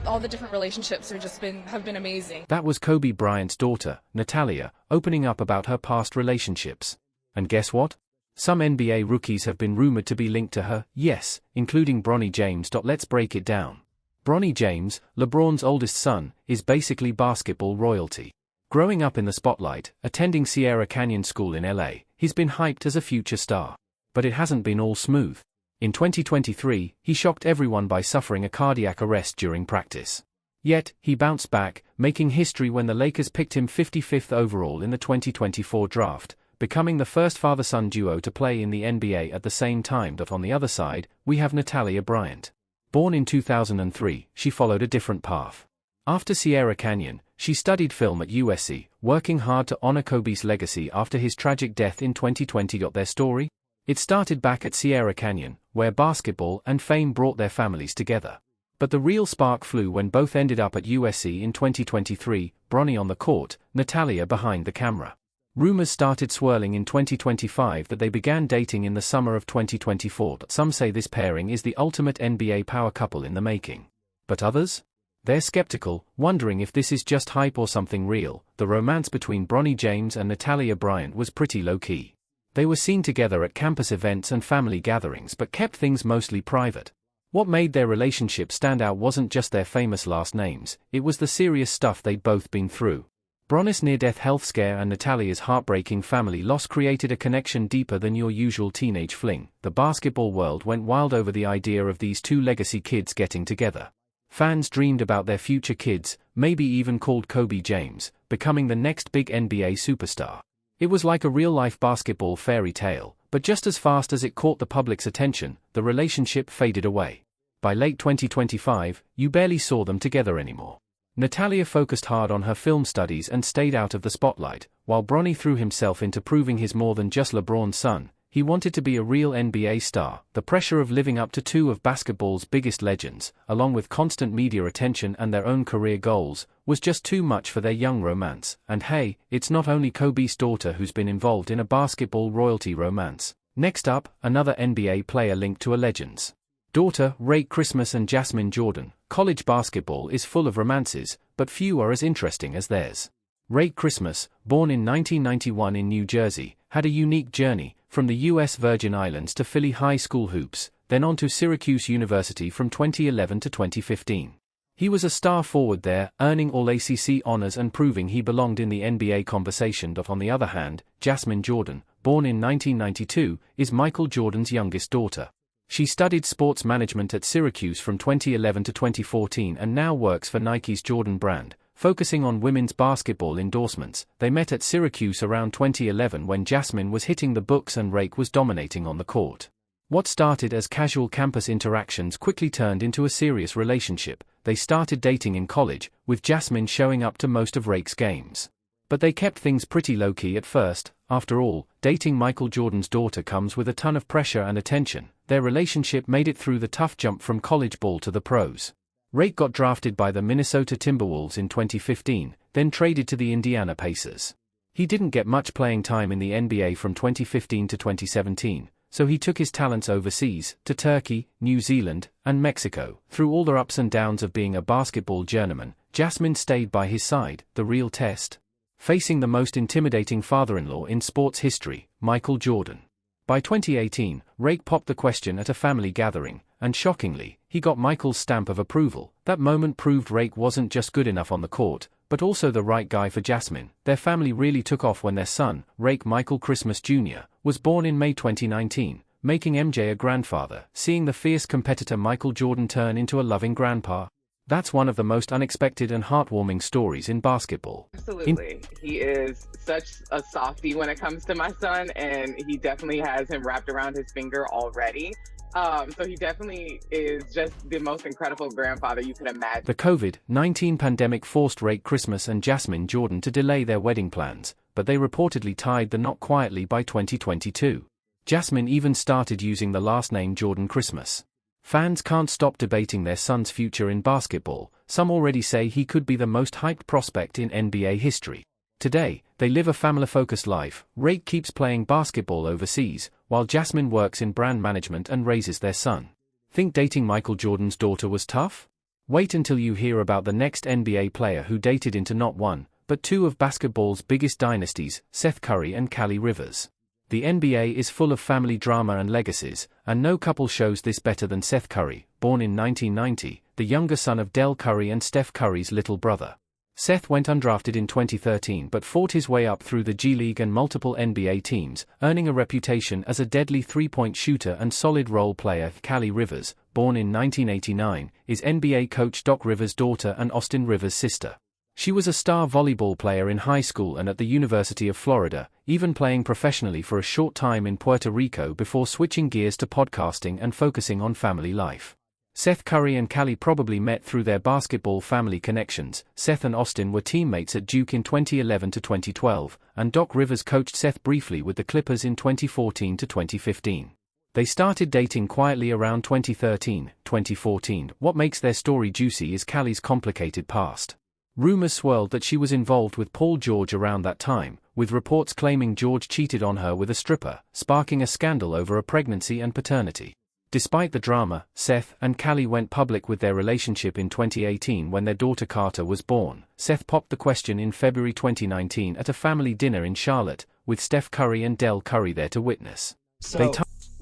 all the different relationships have been amazing. That was Kobe Bryant's daughter, Natalia, opening up about her past relationships. And guess what? Some NBA rookies have been rumored to be linked to her, yes, including Bronny James. Let's break it down. Bronny James, LeBron's oldest son, is basically basketball royalty. Growing up in the spotlight, attending Sierra Canyon School in LA, he's been hyped as a future star. But it hasn't been all smooth. In 2023, he shocked everyone by suffering a cardiac arrest during practice. Yet, he bounced back, making history when the Lakers picked him 55th overall in the 2024 draft, becoming the first father-son duo to play in the NBA at the same time. On the other side, we have Natalia Bryant. Born in 2003, she followed a different path. After Sierra Canyon, she studied film at USC, working hard to honor Kobe's legacy after his tragic death in 2020. Their story? It started back at Sierra Canyon, where basketball and fame brought their families together. But the real spark flew when both ended up at USC in 2023, Bronny on the court, Natalia behind the camera. Rumors started swirling in 2025 that they began dating in the summer of 2024. Some say this pairing is the ultimate NBA power couple in the making. But others? They're skeptical, wondering if this is just hype or something real. The romance between Bronny James and Natalia Bryant was pretty low-key. They were seen together at campus events and family gatherings but kept things mostly private. What made their relationship stand out wasn't just their famous last names, it was the serious stuff they'd both been through. Bronny's near-death health scare and Natalia's heartbreaking family loss created a connection deeper than your usual teenage fling. The basketball world went wild over the idea of these two legacy kids getting together. Fans dreamed about their future kids, maybe even called Kobe James, becoming the next big NBA superstar. It was like a real-life basketball fairy tale, but just as fast as it caught the public's attention, the relationship faded away. By late 2025, you barely saw them together anymore. Natalia focused hard on her film studies and stayed out of the spotlight, while Bronny threw himself into proving he's more than just LeBron's son. He wanted to be a real NBA star. The pressure of living up to two of basketball's biggest legends, along with constant media attention and their own career goals, was just too much for their young romance. And hey, it's not only Kobe's daughter who's been involved in a basketball royalty romance. Next up, another NBA player linked to a legend's daughter, Ray Christmas and Jasmine Jordan. College basketball is full of romances, but few are as interesting as theirs. Ray Christmas, born in 1991 in New Jersey, had a unique journey, from the U.S. Virgin Islands to Philly high school hoops, then on to Syracuse University from 2011 to 2015. He was a star forward there, earning All-ACC honors and proving he belonged in the NBA conversation. On the other hand, Jasmine Jordan, born in 1992, is Michael Jordan's youngest daughter. She studied sports management at Syracuse from 2011 to 2014 and now works for Nike's Jordan brand, focusing on women's basketball endorsements. They met at Syracuse around 2011 when Jasmine was hitting the books and Rake was dominating on the court. What started as casual campus interactions quickly turned into a serious relationship. They started dating in college, with Jasmine showing up to most of Rake's games. But they kept things pretty low-key at first. After all, dating Michael Jordan's daughter comes with a ton of pressure and attention. Their relationship made it through the tough jump from college ball to the pros. Rake got drafted by the Minnesota Timberwolves in 2015, then traded to the Indiana Pacers. He didn't get much playing time in the NBA from 2015 to 2017, so he took his talents overseas, to Turkey, New Zealand, and Mexico. Through all the ups and downs of being a basketball journeyman, Jasmine stayed by his side. The real test? Facing the most intimidating father-in-law in sports history, Michael Jordan. By 2018, Rake popped the question at a family gathering, and shockingly, he got Michael's stamp of approval. That moment proved Rake wasn't just good enough on the court, but also the right guy for Jasmine. Their family really took off when their son, Rake Michael Christmas Jr., was born in May 2019, making MJ a grandfather. Seeing the fierce competitor Michael Jordan turn into a loving grandpa, that's one of the most unexpected and heartwarming stories in basketball. Absolutely. He is such a softie when it comes to my son, and he definitely has him wrapped around his finger already. So he definitely is just the most incredible grandfather you could imagine. The COVID-19 pandemic forced Rake Christmas and Jasmine Jordan to delay their wedding plans, but they reportedly tied the knot quietly by 2022. Jasmine even started using the last name Jordan Christmas. Fans can't stop debating their son's future in basketball. Some already say he could be the most hyped prospect in NBA history. Today, they live a family-focused life. Rake keeps playing basketball overseas, while Jasmine works in brand management and raises their son. Think dating Michael Jordan's daughter was tough? Wait until you hear about the next NBA player who dated into not one, but two of basketball's biggest dynasties, Seth Curry and Callie Rivers. The NBA is full of family drama and legacies, and no couple shows this better than Seth Curry, born in 1990, the younger son of Del Curry and Steph Curry's little brother. Seth went undrafted in 2013 but fought his way up through the G League and multiple NBA teams, earning a reputation as a deadly three-point shooter and solid role player. Callie Rivers, born in 1989, is NBA coach Doc Rivers' daughter and Austin Rivers' sister. She was a star volleyball player in high school and at the University of Florida, even playing professionally for a short time in Puerto Rico before switching gears to podcasting and focusing on family life. Seth Curry and Callie probably met through their basketball family connections. Seth and Austin were teammates at Duke in 2011 to 2012, and Doc Rivers coached Seth briefly with the Clippers in 2014 to 2015. They started dating quietly around 2013-2014. What makes their story juicy is Callie's complicated past. Rumors swirled that she was involved with Paul George around that time, with reports claiming George cheated on her with a stripper, sparking a scandal over a pregnancy and paternity. Despite the drama, Seth and Callie went public with their relationship in 2018 when their daughter Carter was born. Seth popped the question in February 2019 at a family dinner in Charlotte, with Steph Curry and Del Curry there to witness. So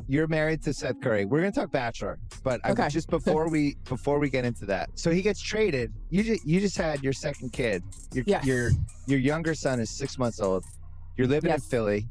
you're married to Seth Curry. We're gonna talk Bachelor, but Okay. just before we get into that, so he gets traded. You just had your second kid. Yes. Your younger son is 6 months old. You're living in Yes. Philly.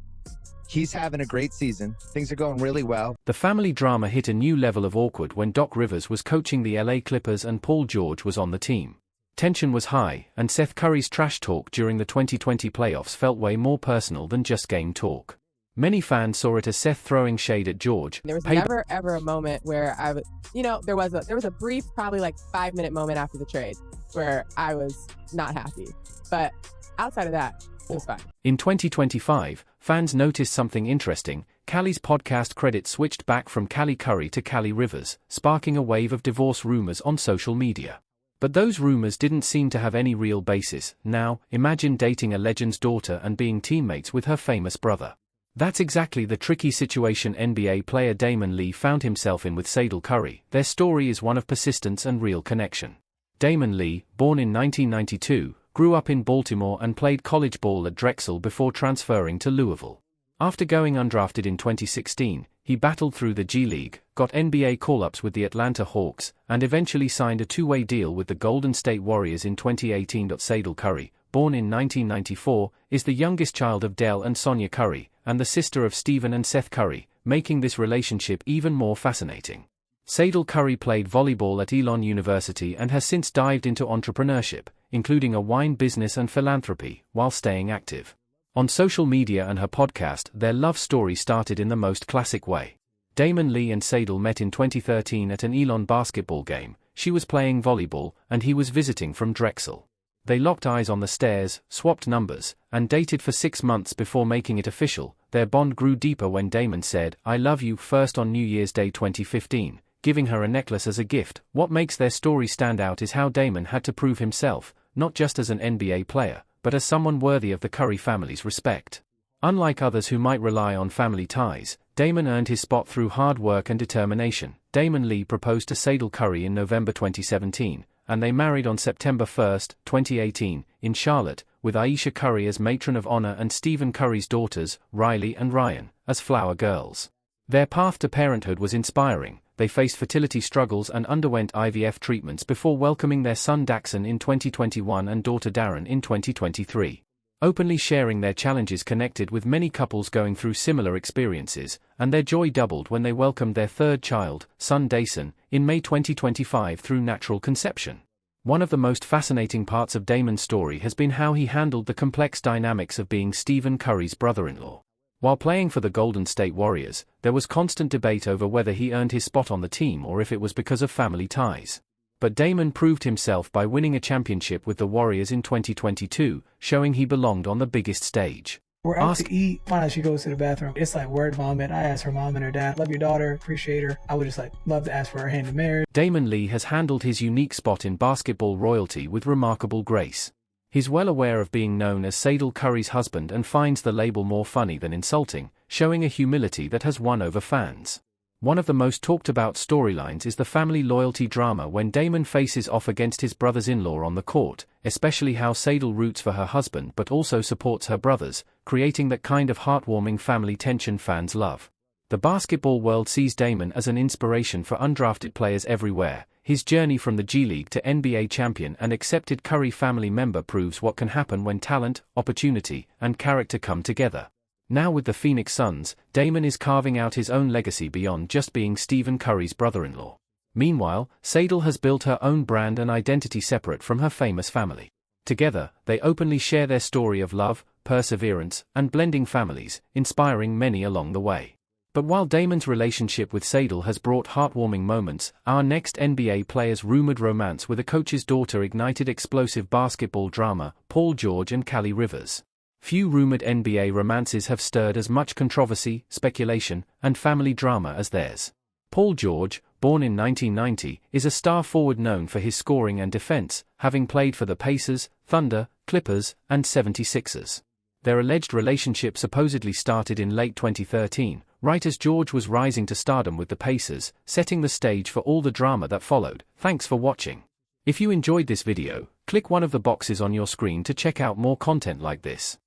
He's having a great season. Things are going really well. The family drama hit a new level of awkward when Doc Rivers was coaching the LA Clippers and Paul George was on the team. Tension was high, and Seth Curry's trash talk during the 2020 playoffs felt way more personal than just game talk. Many fans saw it as Seth throwing shade at George. There was never ever a moment where I was, there was a brief, probably like 5-minute moment after the trade where I was not happy. But outside of that, it was fine. In 2025, fans noticed something interesting. Callie's podcast credit switched back from Callie Curry to Callie Rivers, sparking a wave of divorce rumors on social media. But those rumors didn't seem to have any real basis. Now, imagine dating a legend's daughter and being teammates with her famous brother. That's exactly the tricky situation NBA player Damon Lee found himself in with Sadel Curry. Their story is one of persistence and real connection. Damon Lee, born in 1992, grew up in Baltimore and played college ball at Drexel before transferring to Louisville. After going undrafted in 2016, he battled through the G League, got NBA call-ups with the Atlanta Hawks, and eventually signed a two-way deal with the Golden State Warriors in 2018. Sadel Curry, born in 1994, is the youngest child of Del and Sonia Curry, and the sister of Stephen and Seth Curry, making this relationship even more fascinating. Sadel Curry played volleyball at Elon University and has since dived into entrepreneurship, including a wine business and philanthropy, while staying active. On social media and her podcast, their love story started in the most classic way. Damon Lee and Sadel met in 2013 at an Elon basketball game. She was playing volleyball, and he was visiting from Drexel. They locked eyes on the stairs, swapped numbers, and dated for 6 months before making it official. Their bond grew deeper when Damon said, "I love you" first on New Year's Day 2015, giving her a necklace as a gift. What makes their story stand out is how Damon had to prove himself, not just as an NBA player, but as someone worthy of the Curry family's respect. Unlike others who might rely on family ties, Damon earned his spot through hard work and determination. Damon Lee proposed to Sadel Curry in November 2017, and they married on September 1, 2018, in Charlotte, with Aisha Curry as matron of honor and Stephen Curry's daughters, Riley and Ryan, as flower girls. Their path to parenthood was inspiring. They faced fertility struggles and underwent IVF treatments before welcoming their son Daxon in 2021 and daughter Darren in 2023. Openly sharing their challenges connected with many couples going through similar experiences, and their joy doubled when they welcomed their third child, son Dason, in May 2025 through natural conception. One of the most fascinating parts of Damon's story has been how he handled the complex dynamics of being Stephen Curry's brother-in-law. While playing for the Golden State Warriors, there was constant debate over whether he earned his spot on the team or if it was because of family ties. But Damon proved himself by winning a championship with the Warriors in 2022, showing he belonged on the biggest stage. We're out to eat. Why not she goes to the bathroom? It's like word vomit. I asked her mom and her dad, love your daughter, appreciate her. I would just love to ask for her hand in marriage. Damon Lee has handled his unique spot in basketball royalty with remarkable grace. He's well aware of being known as Sadel Curry's husband and finds the label more funny than insulting, showing a humility that has won over fans. One of the most talked about storylines is the family loyalty drama when Damon faces off against his brothers-in-law on the court, especially how Sadal roots for her husband but also supports her brothers, creating that kind of heartwarming family tension fans love. The basketball world sees Damon as an inspiration for undrafted players everywhere. His journey from the G League to NBA champion and accepted Curry family member proves what can happen when talent, opportunity, and character come together. Now with the Phoenix Suns, Damon is carving out his own legacy beyond just being Stephen Curry's brother-in-law. Meanwhile, Sadal has built her own brand and identity separate from her famous family. Together, they openly share their story of love, perseverance, and blending families, inspiring many along the way. But while Damon's relationship with Sadal has brought heartwarming moments, our next NBA player's rumored romance with a coach's daughter ignited explosive basketball drama. Paul George and Callie Rivers. Few rumored NBA romances have stirred as much controversy, speculation, and family drama as theirs. Paul George, born in 1990, is a star forward known for his scoring and defense, having played for the Pacers, Thunder, Clippers, and 76ers. Their alleged relationship supposedly started in late 2013, right as George was rising to stardom with the Pacers, setting the stage for all the drama that followed. Thanks for watching. If you enjoyed this video, click one of the boxes on your screen to check out more content like this.